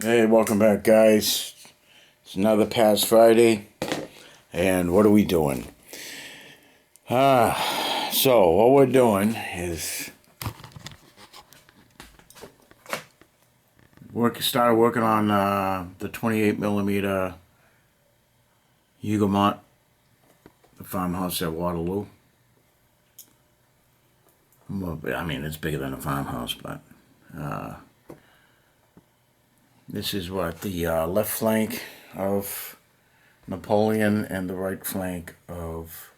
Hey, welcome back, guys. It's another past Friday, and what are we doing? So what we're doing is started working on the 28 millimeter Hougoumont, the farmhouse at Waterloo. Well, I mean, it's bigger than a farmhouse, but this is what the left flank of Napoleon and the right flank of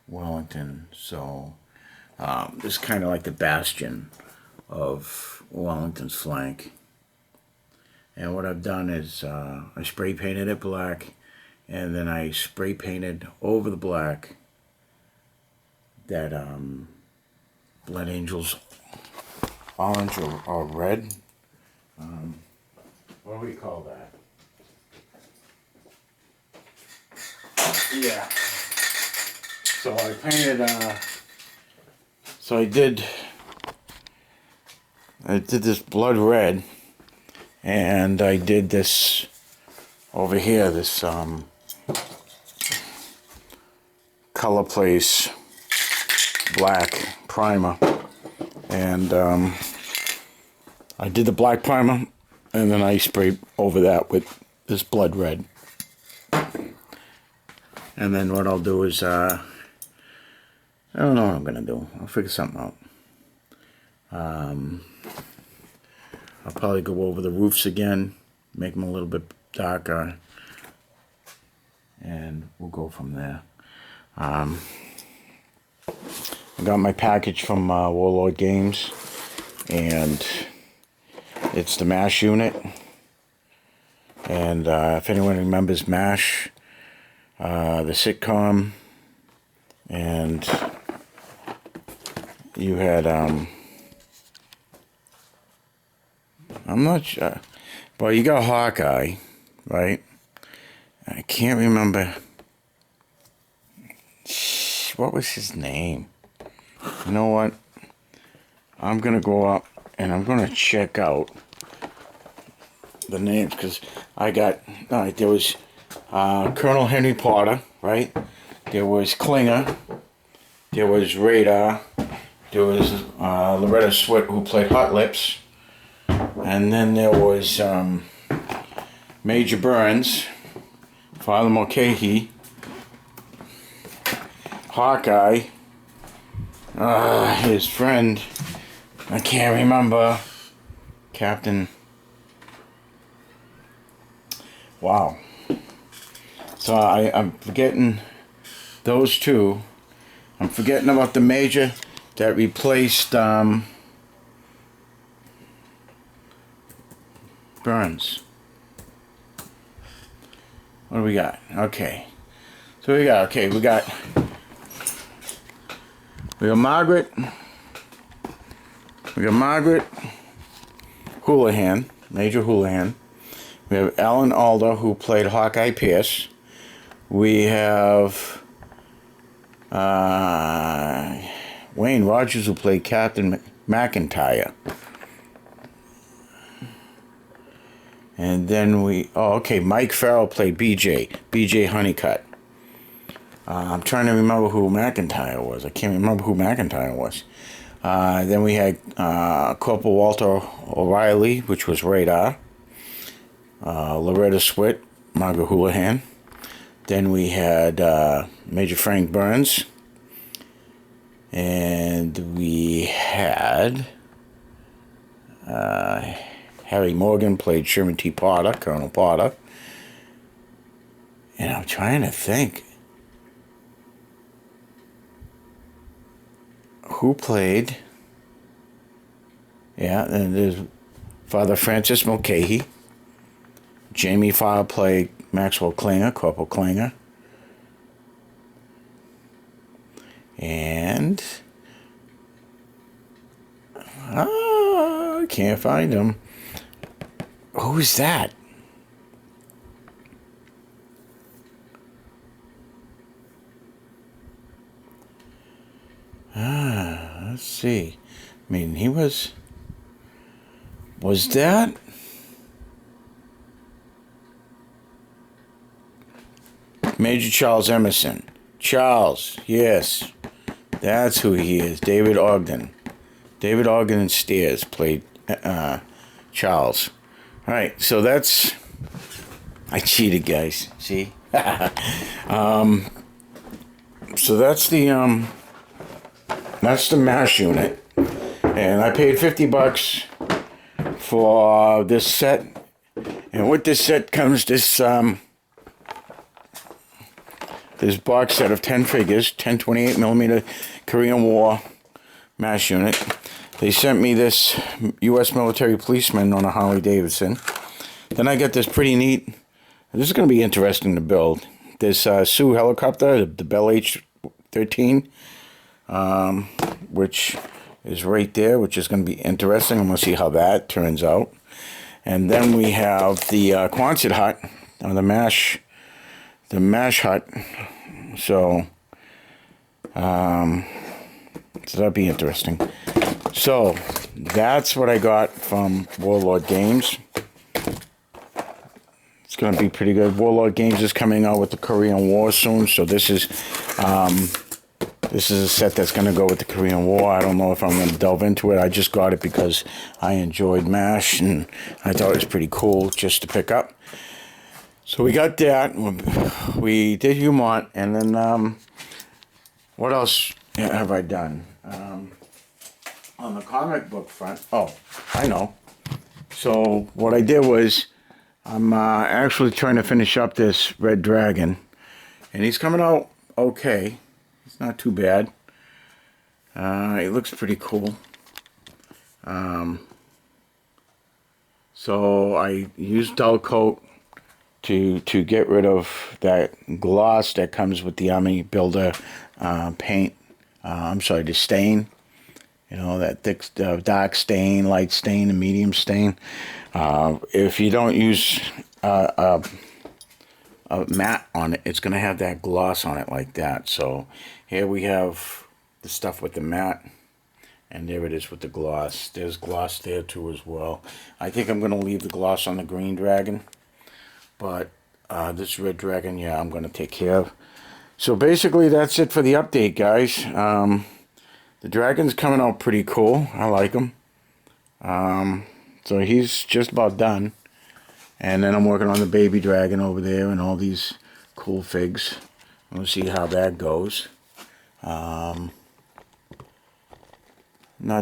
Wellington. So this is kind of like the bastion of Wellington's flank. And what I've done is I spray painted it black, and then I spray painted over the black that Blood Angels orange or red. What do we call that? Yeah. So I painted, so I did this blood red, and I did this over here, this Color Place black primer, and I did the black primer, and then I sprayed over that with this blood red. And then what I'll do is, I don't know what I'm gonna do. I'll figure something out. I'll probably go over the roofs again, make them a little bit darker, and we'll go from there. I got my package from Warlord Games, and it's the MASH unit. And if anyone remembers MASH, the sitcom, and you had I'm not sure, but you got Hawkeye, right? I can't remember what was his name. You know what? I'm gonna go up and I'm gonna check out the names, because I got, all right, there was Colonel Henry Potter, right? There was Klinger, there was Radar, there was Loretta Swit, who played Hot Lips, and then there was Major Burns, Father Mulcahy, Hawkeye, his friend, I can't remember, Captain. Wow. So I'm forgetting those two. I'm forgetting about the Major that replaced Burns. What do we got? Okay. So we got Margaret. We got Margaret Houlihan, Major Houlihan. We have Alan Alda, who played Hawkeye Pierce. We have Wayne Rogers, who played Captain McIntyre. And then Mike Farrell played BJ Honeycutt. I'm trying to remember who McIntyre was. I can't remember who McIntyre was. Then we had Corporal Walter O'Reilly, which was Radar. Loretta Swit, Margaret Houlihan. Then we had Major Frank Burns. And we had Harry Morgan played Sherman T. Potter, Colonel Potter. And I'm trying to think who played. Yeah, and there's Father Francis Mulcahy. Jamie Farr played Maxwell Klinger, Corporal Klinger. And I can't find him. Who's that? Let's see. I mean, was that? Major Charles Emerson. Charles, yes. That's who he is. David Ogden. David Ogden and Steers played Charles. All right, so that's... I cheated, guys. See? So that's the MASH unit. And I paid $50 for this set. And with this set comes this box set of 10 figures, 10 28mm Korean War MASH unit. They sent me this U.S. military policeman on a Harley Davidson. Then I got this pretty neat, this is going to be interesting to build, this Sioux helicopter, the Bell H-13, which is right there, which is going to be interesting. I'm going to see how that turns out. And then we have the Quonset hut, or the MASH hut. So that'll be interesting. So that's what I got from Warlord Games. It's going to be pretty good. Warlord Games is coming out with the Korean War soon, so this is a set that's going to go with the Korean War. I don't know if I'm going to delve into it. I just got it because I enjoyed MASH, and I thought it was pretty cool just to pick up. So we got that. We did Hougoumont, and then what else have I done? On the comic book front, oh, I know. So what I did was, I'm actually trying to finish up this Red Dragon, and he's coming out okay. It's not too bad. It looks pretty cool. So I used dull coat to get rid of that gloss that comes with the Army Builder paint. I'm sorry, the stain. You know, that thick, dark stain, light stain, and medium stain. If you don't use a matte on it, it's going to have that gloss on it like that. So here we have the stuff with the matte, and there it is with the gloss. There's gloss there too as well. I think I'm going to leave the gloss on the green dragon, but this red dragon, yeah, I'm going to take care of. So basically that's it for the update, guys. The dragon's coming out pretty cool. I like him. So he's just about done. And then I'm working on the baby dragon over there and all these cool figs. We'll see how that goes. Not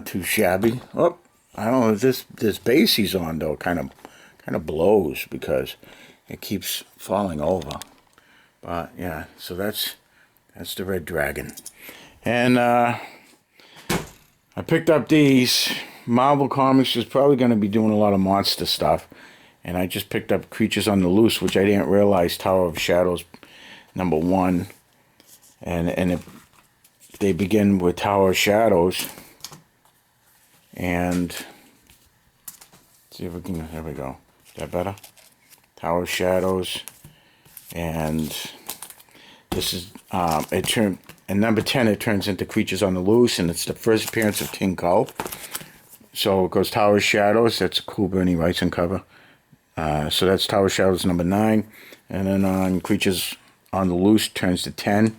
too shabby. Oh, I don't know if this base he's on though kind of blows because it keeps falling over. But yeah, so that's the red dragon. And I picked up these. Marvel Comics is probably going to be doing a lot of monster stuff. And I just picked up Creatures on the Loose, which I didn't realize Tower of Shadows #1. And they begin with Tower of Shadows. And see if we can, there we go. Is that better? Tower of Shadows. And this is, and #10, it turns into Creatures on the Loose, and it's the first appearance of King Kull. So it goes Tower of Shadows. That's a cool Bernie Wrightson cover. So that's Tower of Shadows #9. And then on Creatures on the Loose turns to 10.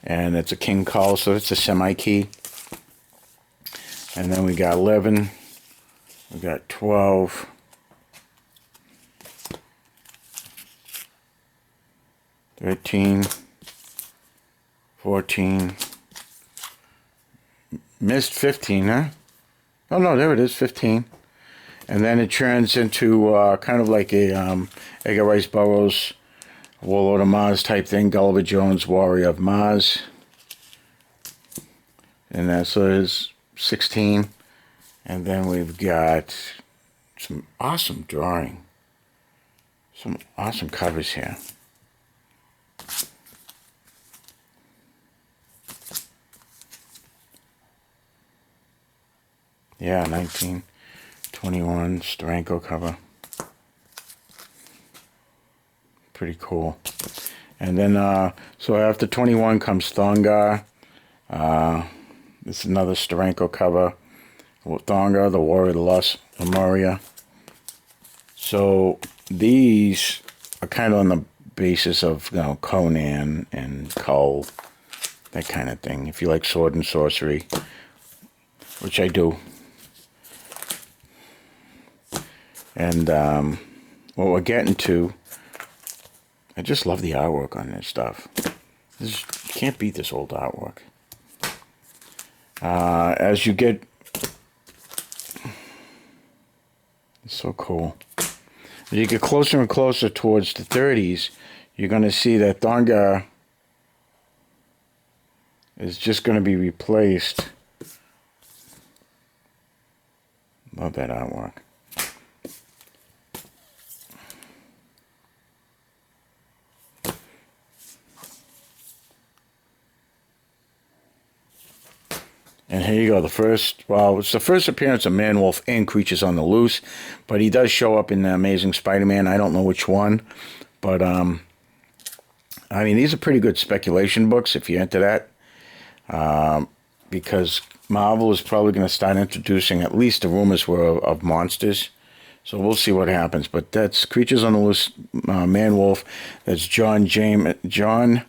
And it's a King Kull, so it's a semi-key. And then we got 11. We got 12. 13. 14. Missed 15, huh? Oh no, there it is, 15. And then it turns into kind of like a Edgar Rice Burroughs, Warlord of Mars type thing, Gulliver Jones, Warrior of Mars. And that's so there's 16. And then we've got some awesome drawing. Some awesome covers here. Yeah, 19, 21, Steranko cover. Pretty cool. And then, so after 21 comes Thongar. This is another Steranko cover. Thongar, the Warrior of the Lost Lemuria. So these are kind of on the basis of, you know, Conan and Cull, that kind of thing. If you like sword and sorcery, which I do. And what we're getting to, I just love the artwork on this stuff. You can't beat this old artwork. As you get, it's so cool. As you get closer and closer towards the 30s, you're going to see that Thongar is just going to be replaced. Love that artwork. And here you go, it's the first appearance of Man-Wolf in Creatures on the Loose, but he does show up in the Amazing Spider-Man. I don't know which one, but, I mean, these are pretty good speculation books if you're into that, because Marvel is probably going to start introducing, at least the rumors were, of monsters, so we'll see what happens. But that's Creatures on the Loose, Man-Wolf. That's John Jameson.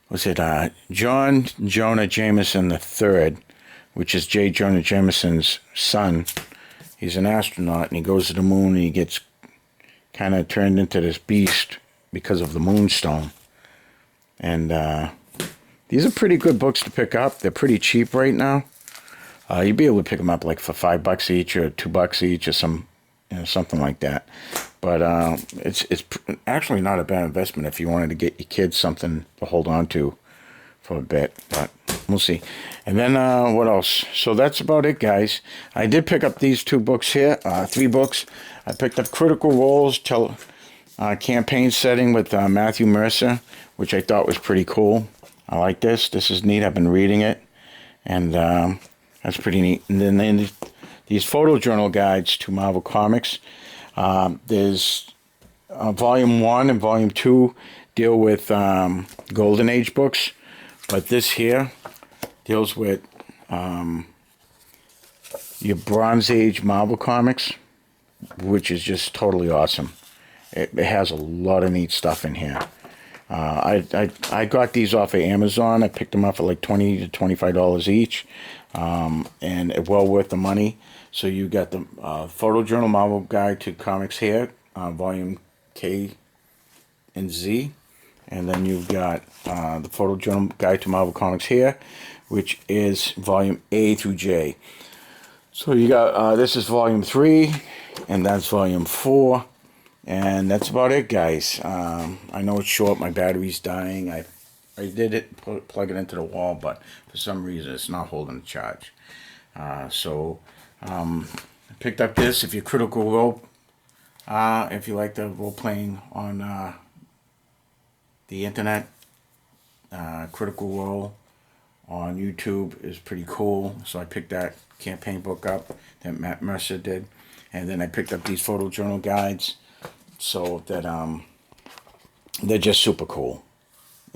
Was it John Jonah Jameson III, which is J. Jonah Jameson's son. He's an astronaut, and he goes to the moon, and he gets kind of turned into this beast because of the Moonstone. And these are pretty good books to pick up. They're pretty cheap right now. You'd be able to pick them up like for $5 each or $2 each or something like that. But it's actually not a bad investment if you wanted to get your kids something to hold on to for a bit. But we'll see. And then what else? So that's about it, guys. I did pick up these 2 books here, 3 books. I picked up Critical Role's campaign setting with Matthew Mercer, which I thought was pretty cool. I like this. This is neat. I've been reading it, and that's pretty neat. And then these photojournal guides to Marvel Comics. There's Volume 1 and Volume 2 deal with Golden Age books, but this here deals with your Bronze Age Marvel Comics, which is just totally awesome. It has a lot of neat stuff in here. I got these off of Amazon. I picked them up for like $20 to $25 each, and well worth the money. So you got the Photojournal Marvel Guide to Comics here, Volume K and Z. And then you've got the Photojournal Guide to Marvel Comics here, which is Volume A through J. So you got, this is Volume 3, and that's Volume 4. And that's about it, guys. I know it's short. My battery's dying. I did it, plug it into the wall, but for some reason it's not holding the charge. I picked up this. If you're Critical Role, if you like the role-playing on the internet, Critical Role on YouTube is pretty cool. So I picked that campaign book up that Matt Mercer did. And then I picked up these photojournal guides. So that they're just super cool.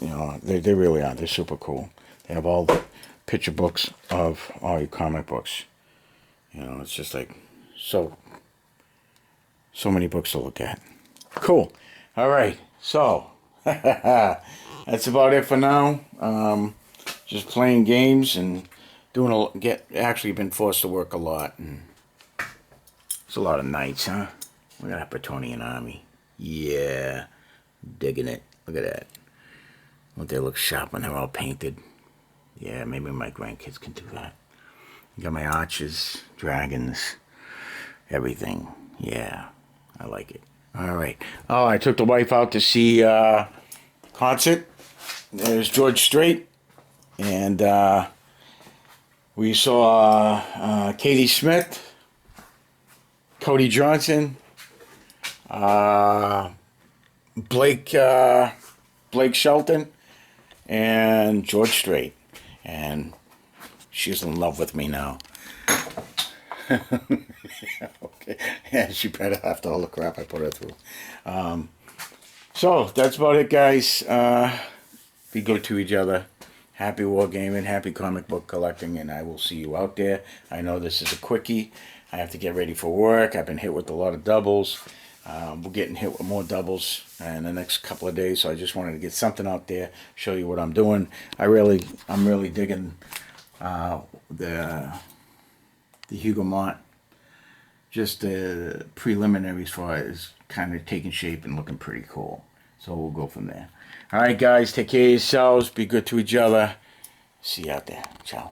You know, they really are. They're super cool. They have all the picture books of all your comic books. You know, it's just like so many books to look at. Cool. All right. So that's about it for now. Just playing games and doing actually been forced to work a lot, and it's a lot of nights, huh? We got a Bretonian army. Yeah. Digging it. Look at that. Don't they look sharp when they're all painted? Yeah, maybe my grandkids can do that. Got my archers, dragons, everything. Yeah, I like it. All right. Oh, I took the wife out to see concert. There's George Strait. And we saw Katie Smith, Cody Johnson, Blake Shelton, and George Strait, and she's in love with me now. Okay, yeah, she better after all the crap I put her through. So that's about it, guys. Be good to each other. Happy wargaming, happy comic book collecting, and I will see you out there. I know this is a quickie. I have to get ready for work. I've been hit with a lot of doubles. We're getting hit with more doubles in the next couple of days, so I just wanted to get something out there, show you what I'm doing. I'm really digging the Hougoumont. Just the preliminaries for it is kind of taking shape and looking pretty cool. So we'll go from there. All right, guys, take care of yourselves. Be good to each other. See you out there. Ciao.